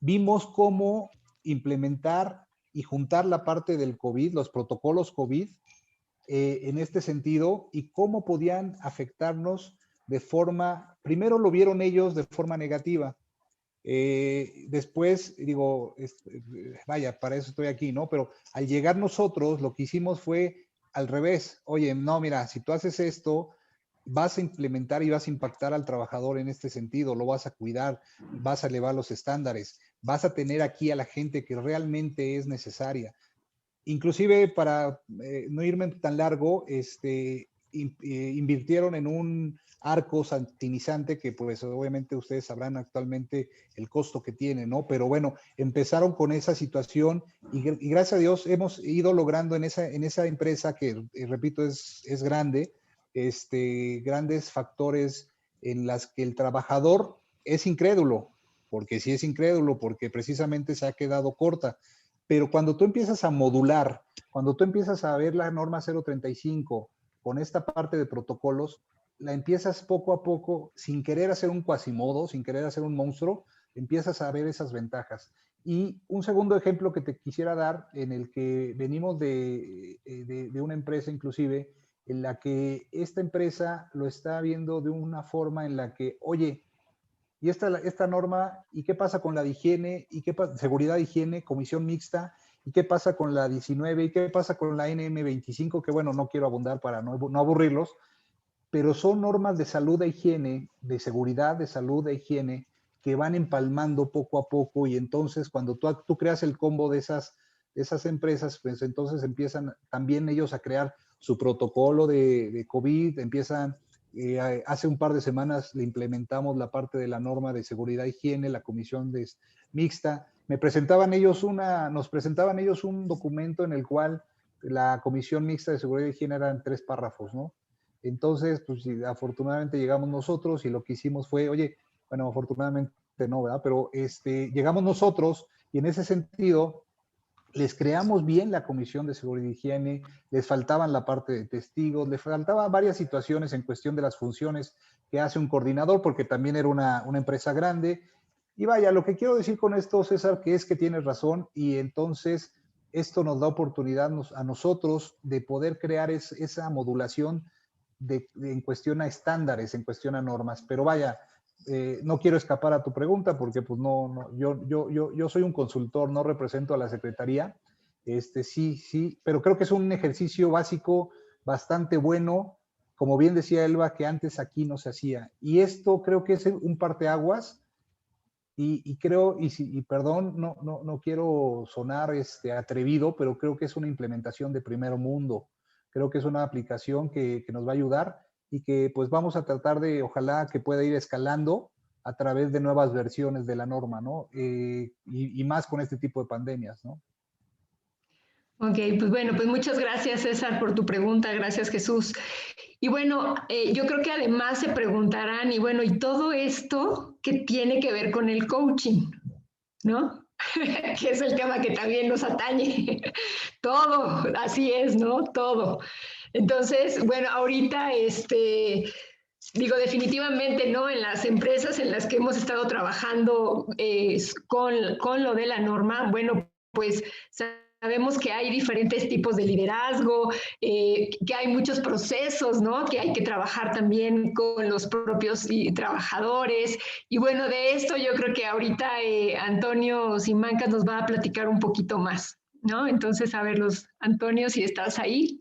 vimos cómo implementar y juntar la parte del COVID, los protocolos COVID, en este sentido, y cómo podían afectarnos de forma, primero lo vieron ellos de forma negativa, después digo, vaya, para eso estoy aquí, ¿no? Pero al llegar nosotros, lo que hicimos fue al revés. Oye, no, mira, si tú haces esto, vas a implementar y vas a impactar al trabajador en este sentido, lo vas a cuidar, vas a elevar los estándares, vas a tener aquí a la gente que realmente es necesaria. Inclusive para no irme tan largo, invirtieron en un arco santinizante que pues obviamente ustedes sabrán actualmente el costo que tiene, ¿no? Pero bueno, empezaron con esa situación y gracias a Dios hemos ido logrando en esa empresa que, repito, es grande, grandes factores en las que el trabajador es incrédulo, porque sí es incrédulo, porque precisamente se ha quedado corta. Pero cuando tú empiezas a modular, cuando tú empiezas a ver la norma 035 con esta parte de protocolos, la empiezas poco a poco, sin querer hacer un cuasimodo, sin querer hacer un monstruo, empiezas a ver esas ventajas. Y un segundo ejemplo que te quisiera dar, en el que venimos de una empresa inclusive, en la que esta empresa lo está viendo de una forma en la que, oye, y esta norma, ¿y qué pasa con la de higiene? ¿Y qué pasa? Seguridad de higiene, comisión mixta, ¿y qué pasa con la 19? ¿Y qué pasa con la NM25? Que bueno, no quiero abundar para no aburrirlos, pero son normas de salud e higiene, de seguridad, de salud e higiene, que van empalmando poco a poco, y entonces cuando tú creas el combo de esas empresas, pues entonces empiezan también ellos a crear su protocolo de COVID, empiezan, hace un par de semanas le implementamos la parte de la norma de seguridad e higiene, la comisión mixta. Nos presentaban ellos un documento en el cual la comisión mixta de seguridad e higiene eran 3 párrafos, ¿no? Entonces, pues afortunadamente llegamos nosotros y lo que hicimos fue, oye, bueno, afortunadamente no, ¿verdad? Pero llegamos nosotros y en ese sentido les creamos bien la comisión de seguridad y higiene, les faltaban la parte de testigos, les faltaban varias situaciones en cuestión de las funciones que hace un coordinador, porque también era una empresa grande. Y vaya, lo que quiero decir con esto, César, que es que tienes razón, y entonces esto nos da oportunidad a nosotros de poder crear esa modulación en cuestión a estándares, en cuestión a normas. Pero vaya, no quiero escapar a tu pregunta porque pues yo soy un consultor, no represento a la Secretaría. Sí, pero creo que es un ejercicio básico bastante bueno, como bien decía Elba, que antes aquí no se hacía. Y esto creo que es un parteaguas. Y creo, y perdón, no quiero sonar atrevido, pero creo que es una implementación de primer mundo. Creo que es una aplicación que nos va a ayudar y que pues vamos a tratar de, ojalá que pueda ir escalando a través de nuevas versiones de la norma, ¿no? Y más con este tipo de pandemias, ¿no? Ok, pues bueno, pues muchas gracias César por tu pregunta, gracias Jesús. Y bueno, yo creo que además se preguntarán, y bueno, ¿y todo esto qué tiene que ver con el coaching? ¿No? Que es el tema que también nos atañe. Todo, así es, ¿no? Todo. Entonces, bueno, ahorita, digo, definitivamente, ¿no? En las empresas en las que hemos estado trabajando con lo de la norma, bueno, pues sabemos que hay diferentes tipos de liderazgo, que hay muchos procesos, ¿no? Que hay que trabajar también con los propios trabajadores. Y bueno, de esto yo creo que ahorita Antonio Simancas nos va a platicar un poquito más, ¿no? Entonces, a ver, Antonio, si estás ahí.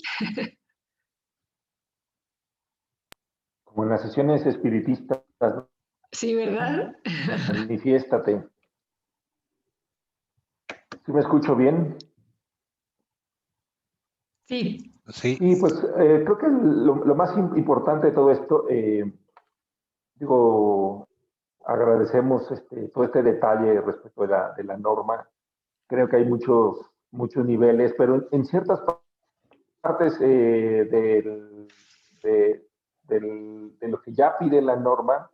Como en las sesiones espiritistas, ¿no? Sí, ¿verdad? Manifiéstate. ¿Sí me escucho bien? Sí. Sí. Sí, pues creo que lo más importante de todo esto, digo, agradecemos todo este detalle respecto de la norma. Creo que hay muchos niveles, pero en ciertas partes de lo que ya pide la norma,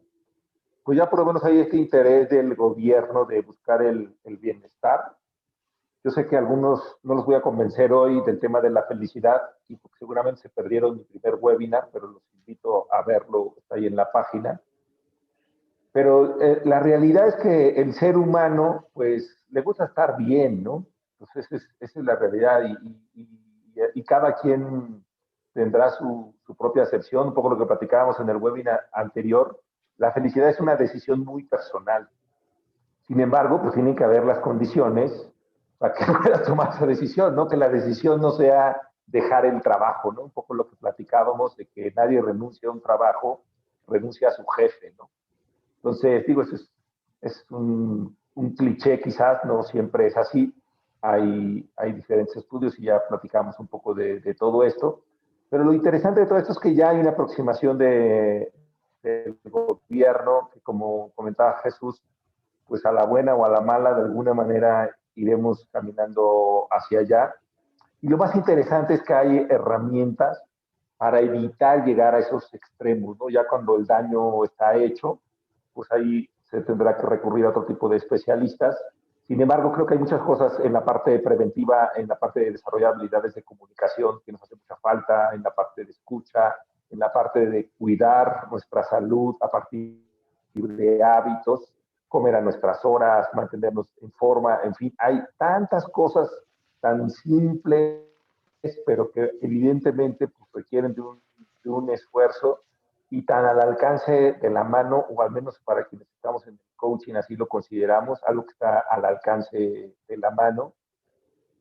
pues ya por lo menos hay este interés del gobierno de buscar el bienestar. Yo sé que a algunos no los voy a convencer hoy del tema de la felicidad, y porque seguramente se perdieron mi primer webinar, pero los invito a verlo, está ahí en la página. Pero la realidad es que el ser humano, pues, le gusta estar bien, ¿no? Entonces, esa es la realidad, y cada quien tendrá su propia acepción, un poco lo que platicábamos en el webinar anterior. La felicidad es una decisión muy personal. Sin embargo, pues tienen que haber las condiciones para que puedas tomar esa decisión, ¿no? Que la decisión no sea dejar el trabajo, ¿no? Un poco lo que platicábamos de que nadie renuncia a un trabajo, renuncia a su jefe, ¿no? Entonces, digo, eso es un cliché quizás, no siempre es así. Hay diferentes estudios y ya platicamos un poco de todo esto. Pero lo interesante de todo esto es que ya hay una aproximación del gobierno, que como comentaba Jesús, pues a la buena o a la mala, de alguna manera iremos caminando hacia allá. Y lo más interesante es que hay herramientas para evitar llegar a esos extremos, ¿no? Ya cuando el daño está hecho, pues ahí se tendrá que recurrir a otro tipo de especialistas. Sin embargo, creo que hay muchas cosas en la parte preventiva, en la parte de desarrollar habilidades de comunicación que nos hace mucha falta, en la parte de escucha, en la parte de cuidar nuestra salud a partir de hábitos. comer a nuestras horas, mantenernos en forma, en fin, hay tantas cosas tan simples, pero que evidentemente pues, requieren de un esfuerzo y tan al alcance de la mano, o al menos para quienes estamos en el coaching así lo consideramos, algo que está al alcance de la mano.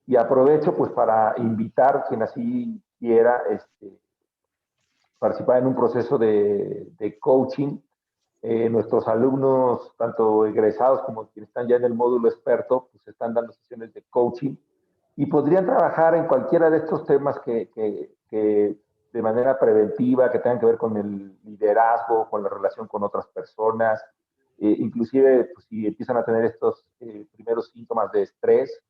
Y aprovecho pues para invitar quien así quiera participar en un proceso de coaching. Nuestros alumnos, tanto egresados como quienes están ya en el módulo experto, pues están dando sesiones de coaching y podrían trabajar en cualquiera de estos temas que de manera preventiva, que tengan que ver con el liderazgo, con la relación con otras personas, inclusive pues, si empiezan a tener estos primeros síntomas de estrés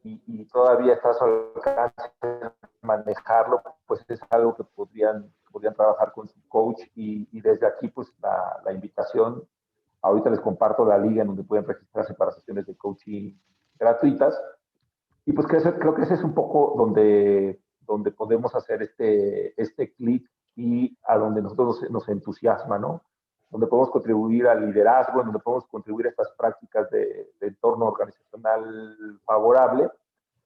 y todavía está a su alcance manejarlo, pues es algo que podrían trabajar con su coach y desde aquí pues la invitación. Ahorita les comparto la liga en donde pueden registrarse para sesiones de coaching gratuitas. Y pues creo que ese es un poco donde podemos hacer este clic y a donde nosotros nos entusiasma, ¿no? Donde podemos contribuir al liderazgo, donde podemos contribuir a estas prácticas de entorno organizacional favorable.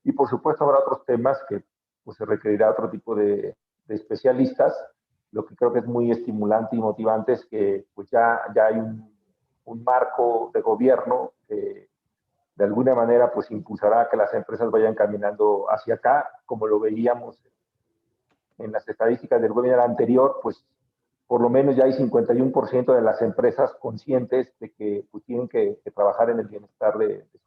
Y por supuesto habrá otros temas que pues, se requerirá otro tipo de especialistas. Lo que creo que es muy estimulante y motivante es que pues ya hay un marco de gobierno que de alguna manera pues impulsará a que las empresas vayan caminando hacia acá, como lo veíamos en las estadísticas del webinar anterior, pues por lo menos ya hay 51% de las empresas conscientes de que pues, tienen que trabajar en el bienestar de sus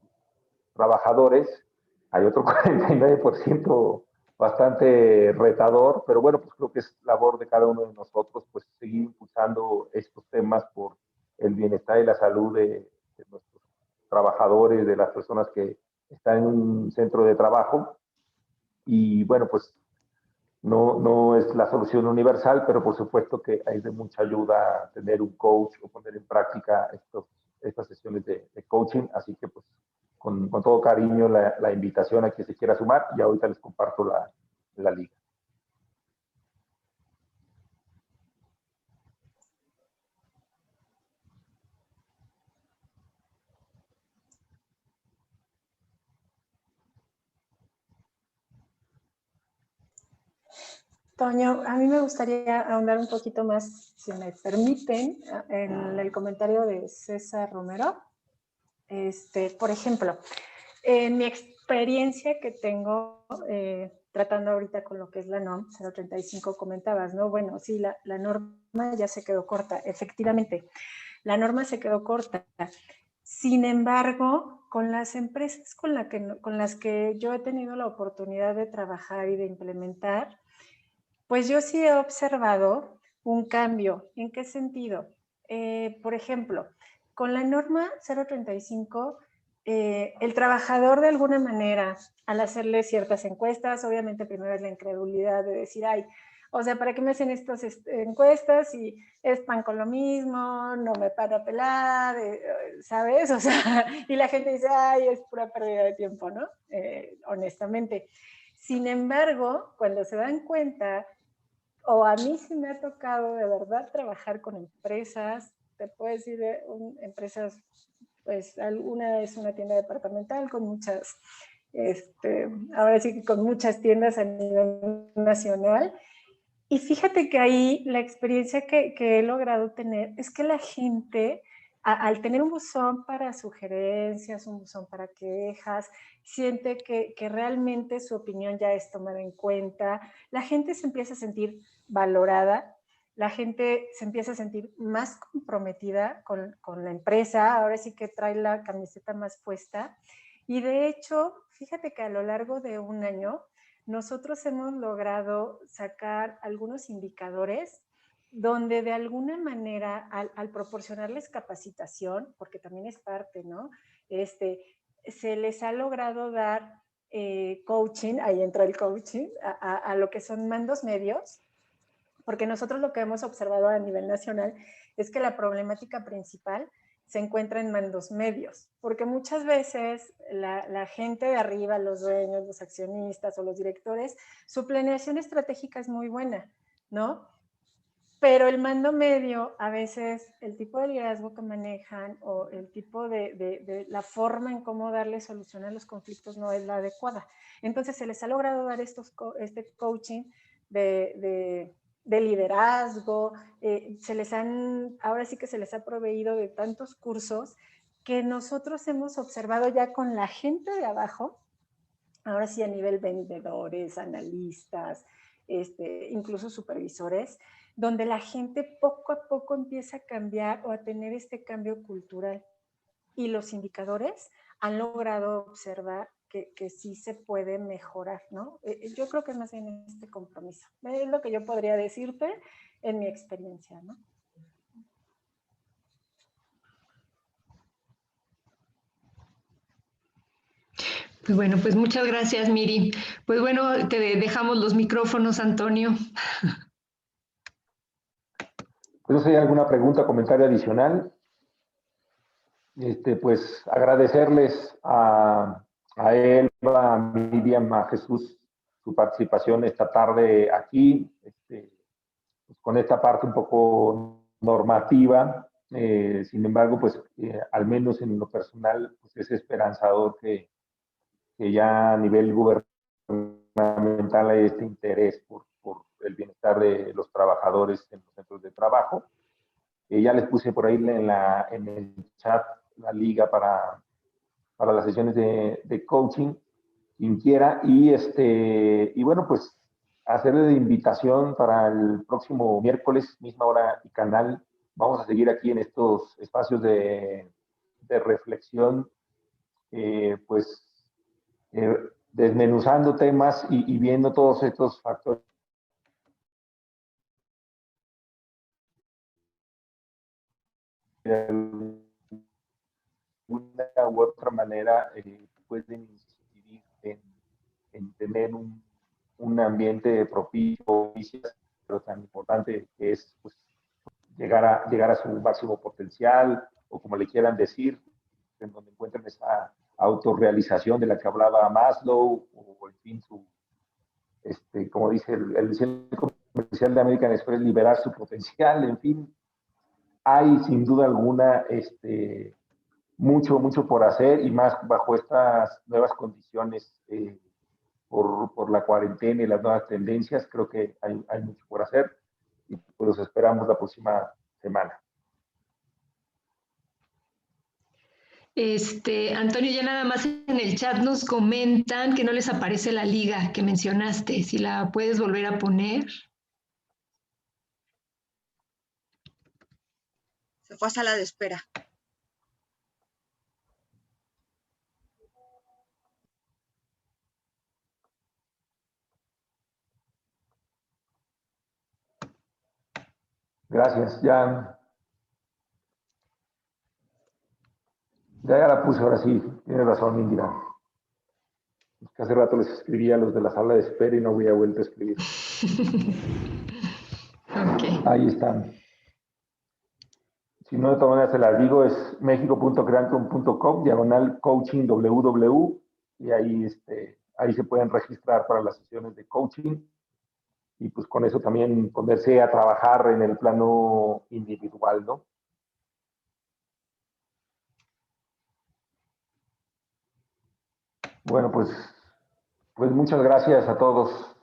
trabajadores. Hay otro 49% bastante retador, pero bueno, pues creo que es labor de cada uno de nosotros pues seguir impulsando estos temas por el bienestar y la salud de nuestros trabajadores, de las personas que están en un centro de trabajo. Y bueno, pues no es la solución universal, pero por supuesto que hay de mucha ayuda tener un coach o poner en práctica estas sesiones de coaching. Así que pues con todo cariño la invitación a quien se quiera sumar y ahorita les comparto la liga. Toño, a mí me gustaría ahondar un poquito más, si me permiten, en el comentario de César Romero. Por ejemplo, en mi experiencia que tengo tratando ahorita con lo que es la NOM 035, comentabas, ¿no? Bueno, sí, la norma ya se quedó corta, efectivamente, la norma se quedó corta. Sin embargo, con las empresas con las que yo he tenido la oportunidad de trabajar y de implementar, pues yo sí he observado un cambio. ¿En qué sentido? Por ejemplo, con la norma 035, el trabajador de alguna manera, al hacerle ciertas encuestas, obviamente primero es la incredulidad de decir, ay, o sea, ¿para qué me hacen estas encuestas si es pan con lo mismo, no me para a pelar, ¿sabes? O sea, y la gente dice, ay, es pura pérdida de tiempo, ¿no? Honestamente. Sin embargo, cuando se dan cuenta, o a mí sí me ha tocado de verdad trabajar con empresas, te puedo decir empresas, pues una es una tienda departamental con muchas, ahora sí que con muchas tiendas a nivel nacional. Y fíjate que ahí la experiencia que he logrado tener es que la gente, al tener un buzón para sugerencias, un buzón para quejas, siente que realmente su opinión ya es tomada en cuenta, la gente se empieza a sentir valorada, la gente se empieza a sentir más comprometida con la empresa, ahora sí que trae la camiseta más puesta. Y de hecho, fíjate que a lo largo de un año, nosotros hemos logrado sacar algunos indicadores donde de alguna manera al proporcionarles capacitación, porque también es parte, ¿no? Se les ha logrado dar coaching, ahí entra el coaching, a lo que son mandos medios, porque nosotros lo que hemos observado a nivel nacional es que la problemática principal se encuentra en mandos medios, porque muchas veces la gente de arriba, los dueños, los accionistas o los directores, su planeación estratégica es muy buena, ¿no? Pero el mando medio, a veces el tipo de liderazgo que manejan o el tipo de la forma en cómo darle solución a los conflictos no es la adecuada. Entonces se les ha logrado dar este coaching de liderazgo, ahora sí que se les ha proveído de tantos cursos que nosotros hemos observado ya con la gente de abajo, ahora sí a nivel vendedores, analistas, incluso supervisores, donde la gente poco a poco empieza a cambiar o a tener este cambio cultural. Y los indicadores han logrado observar que sí se puede mejorar, ¿no? Yo creo que es más bien este compromiso. Es lo que yo podría decirte en mi experiencia, ¿no? Pues bueno, pues muchas gracias, Miri. Pues bueno, te dejamos los micrófonos, Antonio. Pues no sé, ¿alguna pregunta, comentario adicional? Pues agradecerles a Elba, a Miriam, a Jesús su participación esta tarde aquí, pues con esta parte un poco normativa. Sin embargo, pues al menos en lo personal, pues es esperanzador que ya a nivel gubernamental hay este interés por el bienestar de los trabajadores en los centros de trabajo. Ya les puse por ahí en el chat la liga para las sesiones de coaching, quien quiera. Y bueno, pues hacerle de invitación para el próximo miércoles, misma hora y canal. Vamos a seguir aquí en estos espacios de reflexión, pues desmenuzando temas y viendo todos estos factores de una u otra manera pueden incidir en tener un ambiente propicio, pero tan importante que es pues, llegar a su máximo potencial, o como le quieran decir, en donde encuentren esa autorrealización de la que hablaba Maslow, o en fin, como dice el diseño comercial de American Express, liberar su potencial. En fin, hay sin duda alguna mucho por hacer, y más bajo estas nuevas condiciones por la cuarentena y las nuevas tendencias. Creo que hay mucho por hacer, y pues los esperamos la próxima semana. Antonio, ya nada más en el chat nos comentan que no les aparece la liga que mencionaste. Si la puedes volver a poner. Se fue a sala de espera. Gracias, ya la puse, ahora sí, tiene razón, Indira. Es que hace rato les escribí a los de la sala de espera y no había vuelto a escribir. Okay. Ahí están. Si no, de todas maneras se las digo, es mexico.creantum.com/coaching www, y ahí se pueden registrar para las sesiones de coaching, y pues con eso también ponerse a trabajar en el plano individual, ¿no? Bueno, pues muchas gracias a todos.